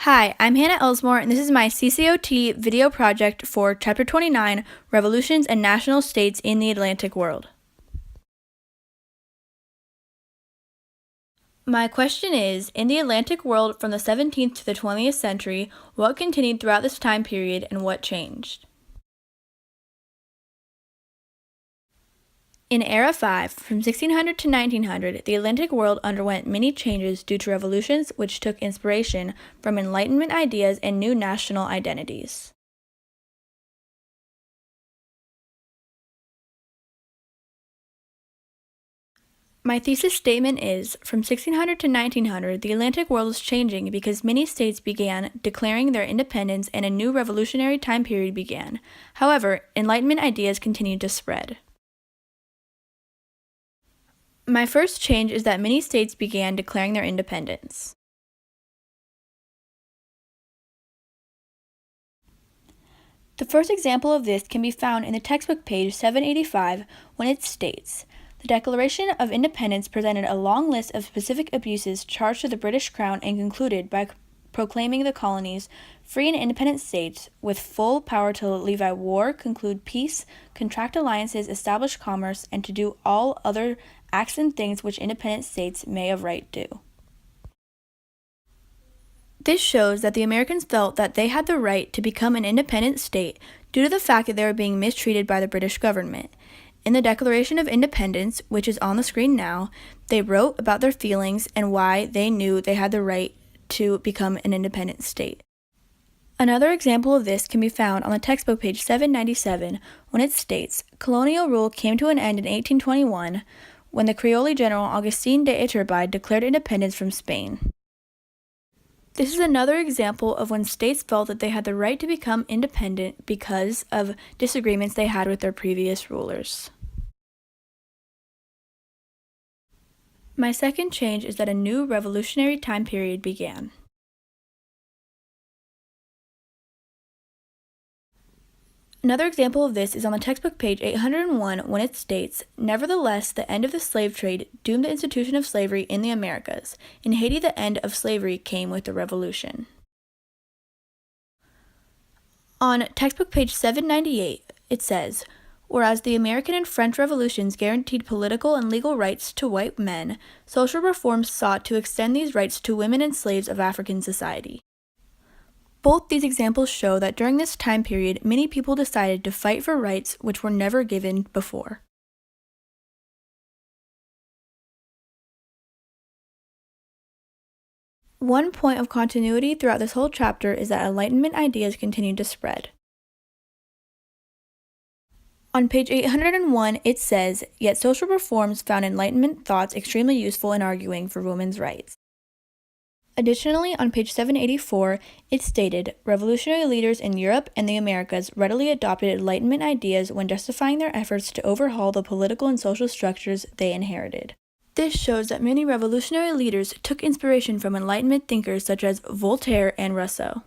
Hi, I'm Hannah Elsmore, and this is my CCOT video project for Chapter 29, Revolutions and National States in the Atlantic World. My question is, in the Atlantic world from the 17th to the 20th century, what continued throughout this time period and what changed? In Era 5, from 1600 to 1900, the Atlantic world underwent many changes due to revolutions which took inspiration from Enlightenment ideas and new national identities. My thesis statement is, from 1600 to 1900, the Atlantic world was changing because many states began declaring their independence and a new revolutionary time period began. However, Enlightenment ideas continued to spread. My first change is that many states began declaring their independence. The first example of this can be found in the textbook page 785 when it states, "The Declaration of Independence presented a long list of specific abuses charged to the British Crown and concluded by proclaiming the colonies free and independent states with full power to levy war, conclude peace, contract alliances, establish commerce, and to do all other acts and things which independent states may of right do." This shows that the Americans felt that they had the right to become an independent state due to the fact that they were being mistreated by the British government. In the Declaration of Independence, which is on the screen now, they wrote about their feelings and why they knew they had the right to become an independent state. Another example of this can be found on the textbook page 797 when it states, "Colonial rule came to an end in 1821 when the Creole general Augustin de Iturbide declared independence from Spain." This is another example of when states felt that they had the right to become independent because of disagreements they had with their previous rulers. My second change is that a new revolutionary time period began. Another example of this is on the textbook page 801 when it states, "Nevertheless, the end of the slave trade doomed the institution of slavery in the Americas. In Haiti, the end of slavery came with the revolution." On textbook page 798, it says, "Whereas the American and French revolutions guaranteed political and legal rights to white men, social reforms sought to extend these rights to women and slaves of African society." Both these examples show that during this time period, many people decided to fight for rights which were never given before. One point of continuity throughout this whole chapter is that Enlightenment ideas continued to spread. On page 801, it says, "Yet social reforms found Enlightenment thoughts extremely useful in arguing for women's rights." Additionally, on page 784, it stated, "Revolutionary leaders in Europe and the Americas readily adopted Enlightenment ideas when justifying their efforts to overhaul the political and social structures they inherited." This shows that many revolutionary leaders took inspiration from Enlightenment thinkers such as Voltaire and Rousseau.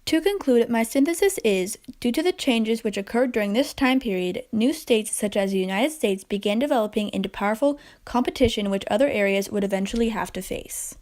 To conclude, my synthesis is, due to the changes which occurred during this time period, new states such as the United States began developing into powerful competition which other areas would eventually have to face.